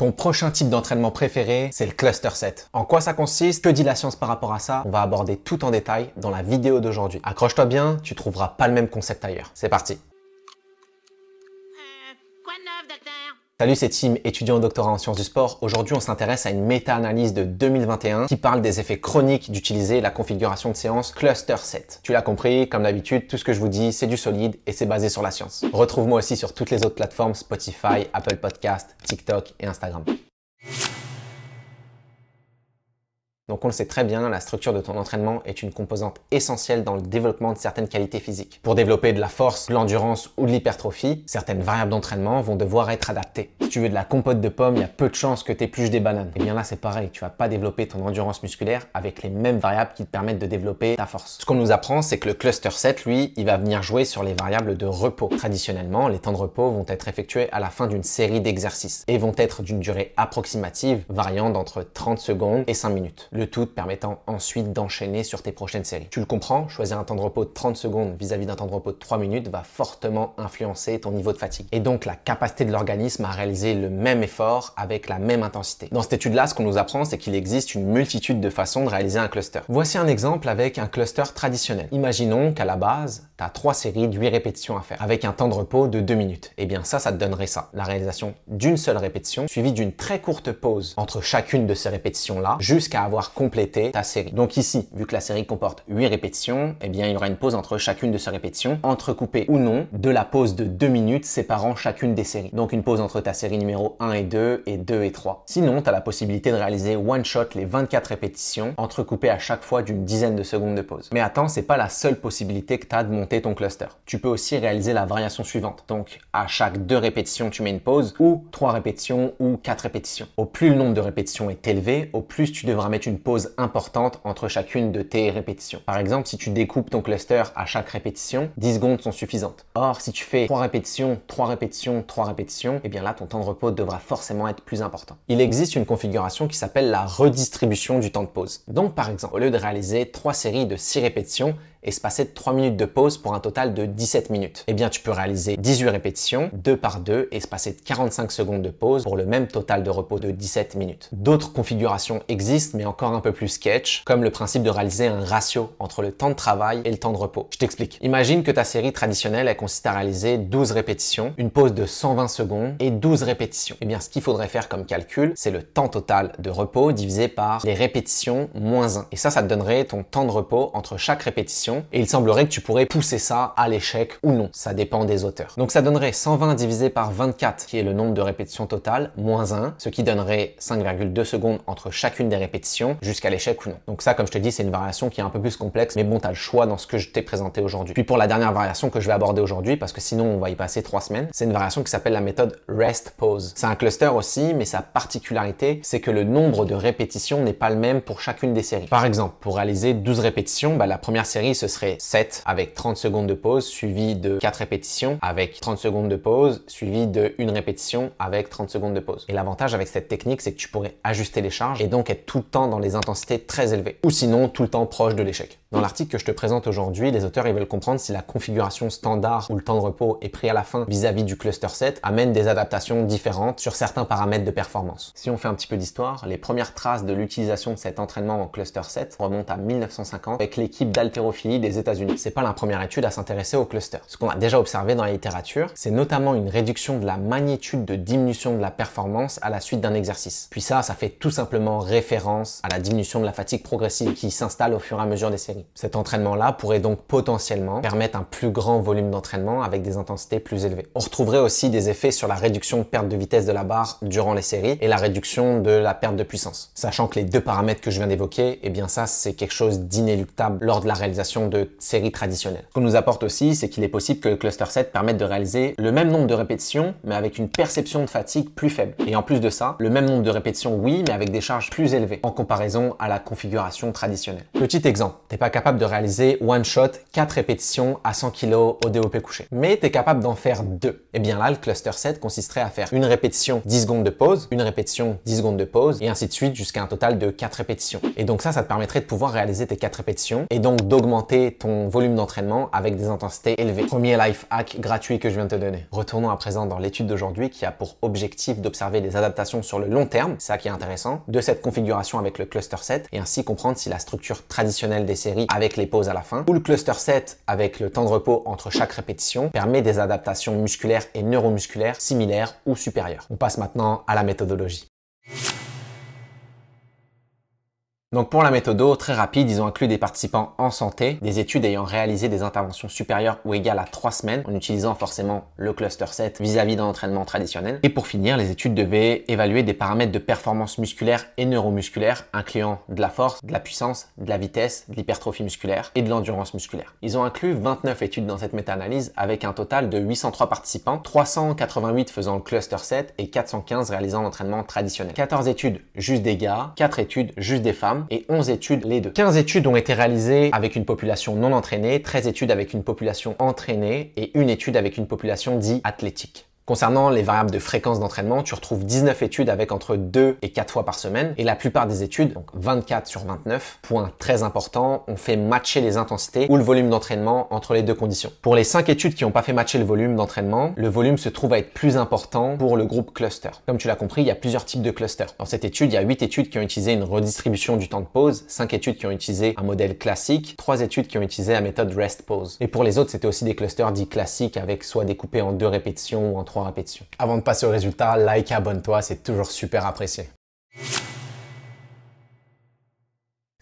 Ton prochain type d'entraînement préféré, c'est le cluster set. En quoi ça consiste? Que dit la science par rapport à ça? On va aborder tout en détail dans la vidéo d'aujourd'hui. Accroche-toi bien, tu trouveras pas le même concept ailleurs. C'est parti. Quoi de neuf, docteur? Salut, c'est Tim, étudiant au doctorat en sciences du sport. Aujourd'hui, on s'intéresse à une méta-analyse de 2021 qui parle des effets chroniques d'utiliser la configuration de séance cluster set. Tu l'as compris, comme d'habitude, tout ce que je vous dis, c'est du solide et c'est basé sur la science. Retrouve-moi aussi sur toutes les autres plateformes Spotify, Apple Podcast, TikTok et Instagram. Donc on le sait très bien, la structure de ton entraînement est une composante essentielle dans le développement de certaines qualités physiques. Pour développer de la force, de l'endurance ou de l'hypertrophie, certaines variables d'entraînement vont devoir être adaptées. Si tu veux de la compote de pommes, il y a peu de chances que tu épluches des bananes. Et bien là c'est pareil, tu vas pas développer ton endurance musculaire avec les mêmes variables qui te permettent de développer ta force. Ce qu'on nous apprend, c'est que le cluster set, lui, il va venir jouer sur les variables de repos. Traditionnellement, les temps de repos vont être effectués à la fin d'une série d'exercices et vont être d'une durée approximative variant d'entre 30 secondes et 5 minutes. Le tout te permettant ensuite d'enchaîner sur tes prochaines séries. Tu le comprends, choisir un temps de repos de 30 secondes vis-à-vis d'un temps de repos de 3 minutes va fortement influencer ton niveau de fatigue et donc la capacité de l'organisme à réaliser le même effort avec la même intensité. Dans cette étude-là, ce qu'on nous apprend, c'est qu'il existe une multitude de façons de réaliser un cluster. Voici un exemple avec un cluster traditionnel. Imaginons qu'à la base, tu as 3 séries de 8 répétitions à faire avec un temps de repos de 2 minutes. Et bien ça te donnerait ça. La réalisation d'une seule répétition suivie d'une très courte pause entre chacune de ces répétitions-là jusqu'à avoir complété ta série. Donc ici, vu que la série comporte 8 répétitions, eh bien il y aura une pause entre chacune de ces répétitions, entrecoupée ou non de la pause de 2 minutes séparant chacune des séries. Donc une pause entre ta série numéro 1 et 2 et 2 et 3. Sinon, tu as la possibilité de réaliser one shot les 24 répétitions, entrecoupées à chaque fois d'une dizaine de secondes de pause. Mais attends, c'est pas la seule possibilité que tu as de monter ton cluster. Tu peux aussi réaliser la variation suivante. Donc à chaque 2 répétitions, tu mets une pause, ou 3 répétitions, ou 4 répétitions. Au plus le nombre de répétitions est élevé, au plus tu devras mettre une pause importante entre chacune de tes répétitions. Par exemple, si tu découpes ton cluster à chaque répétition, 10 secondes sont suffisantes. Or, si tu fais 3 répétitions, 3 répétitions, 3 répétitions, eh bien là, ton temps de repos devra forcément être plus important. Il existe une configuration qui s'appelle la redistribution du temps de pause. Donc, par exemple, au lieu de réaliser 3 séries de 6 répétitions, et se passer de 3 minutes de pause pour un total de 17 minutes. Eh bien, tu peux réaliser 18 répétitions, 2 par 2, et se passer de 45 secondes de pause pour le même total de repos de 17 minutes. D'autres configurations existent, mais encore un peu plus sketch, comme le principe de réaliser un ratio entre le temps de travail et le temps de repos. Je t'explique. Imagine que ta série traditionnelle, elle consiste à réaliser 12 répétitions, une pause de 120 secondes et 12 répétitions. Eh bien, ce qu'il faudrait faire comme calcul, c'est le temps total de repos divisé par les répétitions moins 1. Et ça te donnerait ton temps de repos entre chaque répétition. Et il semblerait que tu pourrais pousser ça à l'échec ou non. Ça dépend des auteurs. Donc ça donnerait 120 divisé par 24, qui est le nombre de répétitions totales, moins 1, ce qui donnerait 5,2 secondes entre chacune des répétitions jusqu'à l'échec ou non. Donc ça, comme je te dis, c'est une variation qui est un peu plus complexe, mais bon, tu as le choix dans ce que je t'ai présenté aujourd'hui. Puis pour la dernière variation que je vais aborder aujourd'hui, parce que sinon on va y passer 3 semaines, c'est une variation qui s'appelle la méthode Rest Pause. C'est un cluster aussi, mais sa particularité, c'est que le nombre de répétitions n'est pas le même pour chacune des séries. Par exemple, pour réaliser 12 répétitions, la première série ce serait 7 avec 30 secondes de pause suivi de 4 répétitions avec 30 secondes de pause suivi de 1 répétition avec 30 secondes de pause. Et l'avantage avec cette technique, c'est que tu pourrais ajuster les charges et donc être tout le temps dans des intensités très élevées ou sinon tout le temps proche de l'échec. Dans l'article que je te présente aujourd'hui, les auteurs ils veulent comprendre si la configuration standard où le temps de repos est pris à la fin vis-à-vis du cluster set amène des adaptations différentes sur certains paramètres de performance. Si on fait un petit peu d'histoire, les premières traces de l'utilisation de cet entraînement en cluster set remontent à 1950 avec l'équipe d'haltérophilie des États-Unis. C'est pas la première étude à s'intéresser au cluster. Ce qu'on a déjà observé dans la littérature, c'est notamment une réduction de la magnitude de diminution de la performance à la suite d'un exercice. Puis ça fait tout simplement référence à la diminution de la fatigue progressive qui s'installe au fur et à mesure des séries. Cet entraînement-là pourrait donc potentiellement permettre un plus grand volume d'entraînement avec des intensités plus élevées. On retrouverait aussi des effets sur la réduction de perte de vitesse de la barre durant les séries et la réduction de la perte de puissance. Sachant que les 2 paramètres que je viens d'évoquer, eh bien ça c'est quelque chose d'inéluctable lors de la réalisation de séries traditionnelles. Ce qu'on nous apporte aussi, c'est qu'il est possible que le cluster set permette de réaliser le même nombre de répétitions, mais avec une perception de fatigue plus faible. Et en plus de ça, le même nombre de répétitions, oui, mais avec des charges plus élevées en comparaison à la configuration traditionnelle. Petit exemple, t'es pas capable de réaliser one shot 4 répétitions à 100 kg au développé couché. Mais tu es capable d'en faire 2. Et bien là, le cluster set consisterait à faire une répétition 10 secondes de pause, une répétition 10 secondes de pause et ainsi de suite jusqu'à un total de 4 répétitions. Et donc ça te permettrait de pouvoir réaliser tes 4 répétitions et donc d'augmenter ton volume d'entraînement avec des intensités élevées. Premier life hack gratuit que je viens de te donner. Retournons à présent dans l'étude d'aujourd'hui qui a pour objectif d'observer les adaptations sur le long terme, c'est ça qui est intéressant, de cette configuration avec le cluster set et ainsi comprendre si la structure traditionnelle des séries avec les pauses à la fin ou le cluster set avec le temps de repos entre chaque répétition permet des adaptations musculaires et neuromusculaires similaires ou supérieures. On passe maintenant à la méthodologie. Donc pour la méthode, très rapide, ils ont inclus des participants en santé, des études ayant réalisé des interventions supérieures ou égales à 3 semaines en utilisant forcément le cluster set vis-à-vis d'un entraînement traditionnel. Et pour finir, les études devaient évaluer des paramètres de performance musculaire et neuromusculaire incluant de la force, de la puissance, de la vitesse, de l'hypertrophie musculaire et de l'endurance musculaire. Ils ont inclus 29 études dans cette méta-analyse avec un total de 803 participants, 388 faisant le cluster set et 415 réalisant l'entraînement traditionnel. 14 études juste des gars, 4 études juste des femmes et 11 études les deux. 15 études ont été réalisées avec une population non entraînée, 13 études avec une population entraînée et une étude avec une population dite athlétique. Concernant les variables de fréquence d'entraînement, tu retrouves 19 études avec entre 2 et 4 fois par semaine et la plupart des études, donc 24 sur 29, point très important, ont fait matcher les intensités ou le volume d'entraînement entre les deux conditions. Pour les 5 études qui n'ont pas fait matcher le volume d'entraînement, le volume se trouve à être plus important pour le groupe cluster. Comme tu l'as compris, il y a plusieurs types de clusters. Dans cette étude, il y a 8 études qui ont utilisé une redistribution du temps de pause, 5 études qui ont utilisé un modèle classique, 3 études qui ont utilisé la méthode rest-pause. Et pour les autres, c'était aussi des clusters dits classiques avec soit découpés en 2 répétitions ou en 3 répétitions. Avant de passer au résultat, like et abonne-toi, c'est toujours super apprécié.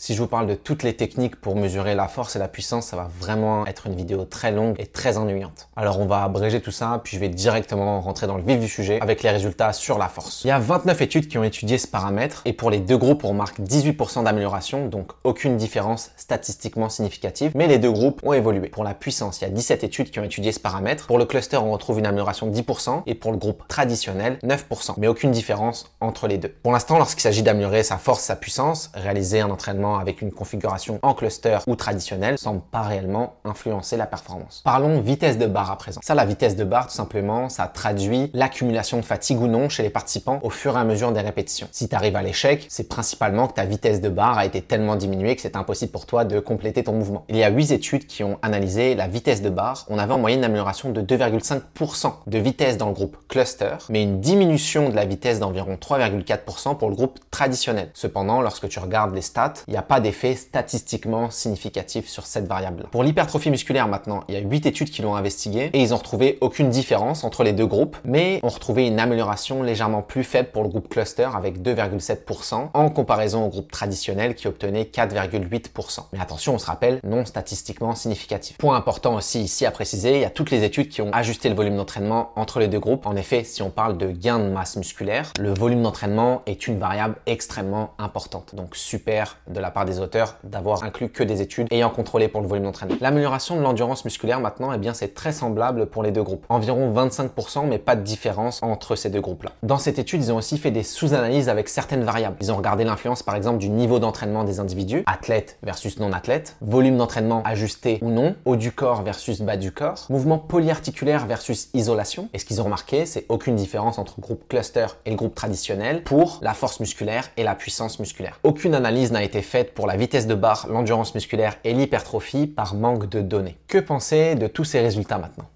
Si je vous parle de toutes les techniques pour mesurer la force et la puissance, ça va vraiment être une vidéo très longue et très ennuyante. Alors on va abréger tout ça, puis je vais directement rentrer dans le vif du sujet avec les résultats sur la force. Il y a 29 études qui ont étudié ce paramètre et pour les deux groupes, on remarque 18% d'amélioration, donc aucune différence statistiquement significative, mais les deux groupes ont évolué. Pour la puissance, il y a 17 études qui ont étudié ce paramètre. Pour le cluster, on retrouve une amélioration de 10% et pour le groupe traditionnel, 9%, mais aucune différence entre les deux. Pour l'instant, lorsqu'il s'agit d'améliorer sa force, sa puissance, réaliser un entraînement avec une configuration en cluster ou traditionnel semble pas réellement influencer la performance. Parlons vitesse de barre à présent. Ça, la vitesse de barre, tout simplement, ça traduit l'accumulation de fatigue ou non chez les participants au fur et à mesure des répétitions. Si tu arrives à l'échec, c'est principalement que ta vitesse de barre a été tellement diminuée que c'est impossible pour toi de compléter ton mouvement. Il y a 8 études qui ont analysé la vitesse de barre. On avait en moyenne une amélioration de 2,5% de vitesse dans le groupe cluster, mais une diminution de la vitesse d'environ 3,4% pour le groupe traditionnel. Cependant, lorsque tu regardes les stats, il n'y a pas d'effet statistiquement significatif sur cette variable-là. Pour l'hypertrophie musculaire maintenant, il y a 8 études qui l'ont investigué et ils ont retrouvé aucune différence entre les deux groupes, mais ont retrouvé une amélioration légèrement plus faible pour le groupe cluster avec 2,7% en comparaison au groupe traditionnel qui obtenait 4,8%. Mais attention, on se rappelle, non statistiquement significatif. Point important aussi ici à préciser, il y a toutes les études qui ont ajusté le volume d'entraînement entre les deux groupes. En effet, si on parle de gain de masse musculaire, le volume d'entraînement est une variable extrêmement importante. Donc super de la part des auteurs d'avoir inclus que des études ayant contrôlé pour le volume d'entraînement. L'amélioration de l'endurance musculaire maintenant, eh bien c'est très semblable pour les deux groupes. Environ 25%, mais pas de différence entre ces deux groupes-là. Dans cette étude, ils ont aussi fait des sous-analyses avec certaines variables. Ils ont regardé l'influence par exemple du niveau d'entraînement des individus, athlètes versus non-athlètes, volume d'entraînement ajusté ou non, haut du corps versus bas du corps, mouvement polyarticulaire versus isolation. Et ce qu'ils ont remarqué, c'est aucune différence entre le groupe cluster et le groupe traditionnel pour la force musculaire et la puissance musculaire. Aucune analyse n'a été faite pour la vitesse de barre, l'endurance musculaire et l'hypertrophie par manque de données. Que penser de tous ces résultats maintenant ?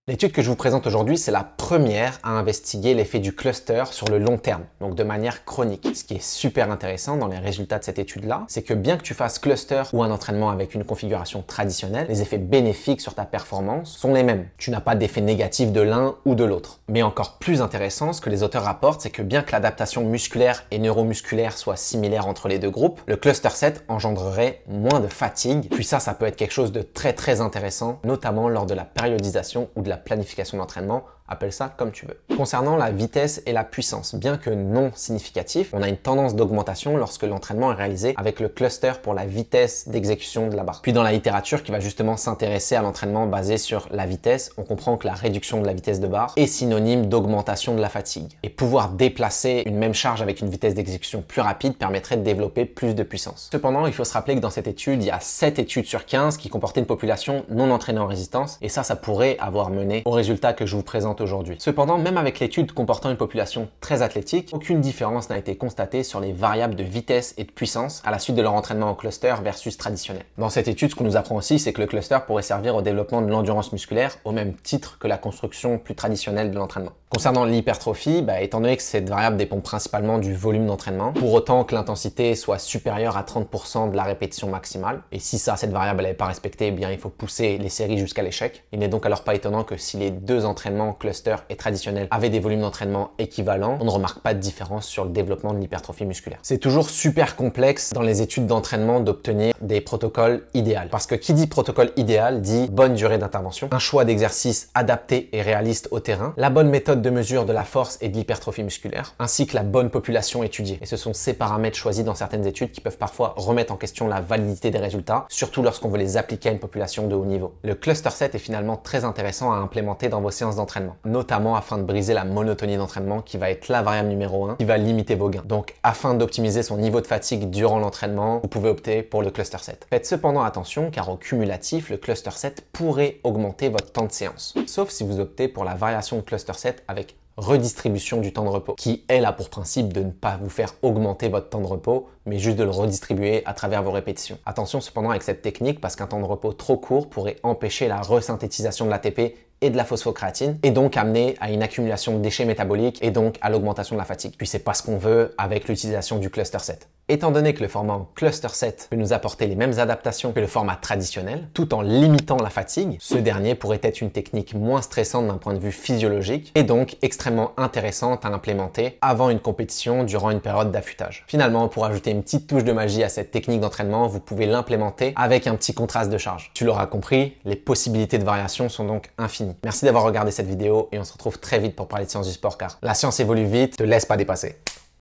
L'étude que je vous présente aujourd'hui, c'est la première à investiguer l'effet du cluster sur le long terme, donc de manière chronique. Ce qui est super intéressant dans les résultats de cette étude-là, c'est que bien que tu fasses cluster ou un entraînement avec une configuration traditionnelle, les effets bénéfiques sur ta performance sont les mêmes. Tu n'as pas d'effet négatif de l'un ou de l'autre. Mais encore plus intéressant, ce que les auteurs rapportent, c'est que bien que l'adaptation musculaire et neuromusculaire soit similaire entre les deux groupes, le cluster set engendrerait moins de fatigue. Puis ça peut être quelque chose de très intéressant, notamment lors de la périodisation ou de la planification d'entraînement appelle ça comme tu veux. Concernant la vitesse et la puissance, bien que non significatif, on a une tendance d'augmentation lorsque l'entraînement est réalisé avec le cluster pour la vitesse d'exécution de la barre. Puis dans la littérature qui va justement s'intéresser à l'entraînement basé sur la vitesse, on comprend que la réduction de la vitesse de barre est synonyme d'augmentation de la fatigue. Et pouvoir déplacer une même charge avec une vitesse d'exécution plus rapide permettrait de développer plus de puissance. Cependant, il faut se rappeler que dans cette étude, il y a 7 études sur 15 qui comportaient une population non entraînée en résistance, et ça pourrait avoir mené au résultat que je vous présente aujourd'hui. Cependant, même avec l'étude comportant une population très athlétique, aucune différence n'a été constatée sur les variables de vitesse et de puissance à la suite de leur entraînement en cluster versus traditionnel. Dans cette étude, ce qu'on nous apprend aussi, c'est que le cluster pourrait servir au développement de l'endurance musculaire au même titre que la construction plus traditionnelle de l'entraînement. Concernant l'hypertrophie, étant donné que cette variable dépend principalement du volume d'entraînement, pour autant que l'intensité soit supérieure à 30% de la répétition maximale, et si cette variable n'est pas respectée, il faut pousser les séries jusqu'à l'échec. Il n'est donc alors pas étonnant que si les deux entraînements, cluster et traditionnel, avaient des volumes d'entraînement équivalents, on ne remarque pas de différence sur le développement de l'hypertrophie musculaire. C'est toujours super complexe dans les études d'entraînement d'obtenir des protocoles idéaux, parce que qui dit protocole idéal dit bonne durée d'intervention, un choix d'exercice adapté et réaliste au terrain, la bonne méthode de mesure de la force et de l'hypertrophie musculaire, ainsi que la bonne population étudiée. Et ce sont ces paramètres choisis dans certaines études qui peuvent parfois remettre en question la validité des résultats, surtout lorsqu'on veut les appliquer à une population de haut niveau. Le cluster set est finalement très intéressant à implémenter dans vos séances d'entraînement, notamment afin de briser la monotonie d'entraînement qui va être la variable numéro 1 qui va limiter vos gains. Donc afin d'optimiser son niveau de fatigue durant l'entraînement, vous pouvez opter pour le cluster set. Faites cependant attention car au cumulatif, le cluster set pourrait augmenter votre temps de séance, sauf si vous optez pour la variation de cluster set avec redistribution du temps de repos, qui elle a pour principe de ne pas vous faire augmenter votre temps de repos, mais juste de le redistribuer à travers vos répétitions. Attention cependant avec cette technique parce qu'un temps de repos trop court pourrait empêcher la resynthétisation de l'ATP et de la phosphocréatine, et donc amener à une accumulation de déchets métaboliques et donc à l'augmentation de la fatigue. Puis c'est pas ce qu'on veut avec l'utilisation du cluster set. Étant donné que le format en cluster set peut nous apporter les mêmes adaptations que le format traditionnel, tout en limitant la fatigue, ce dernier pourrait être une technique moins stressante d'un point de vue physiologique et donc extrêmement intéressante à implémenter avant une compétition durant une période d'affûtage. Finalement, pour ajouter une petite touche de magie à cette technique d'entraînement, vous pouvez l'implémenter avec un petit contraste de charge. Tu l'auras compris, les possibilités de variation sont donc infinies. Merci d'avoir regardé cette vidéo et on se retrouve très vite pour parler de sciences du sport car la science évolue vite, te laisse pas dépasser.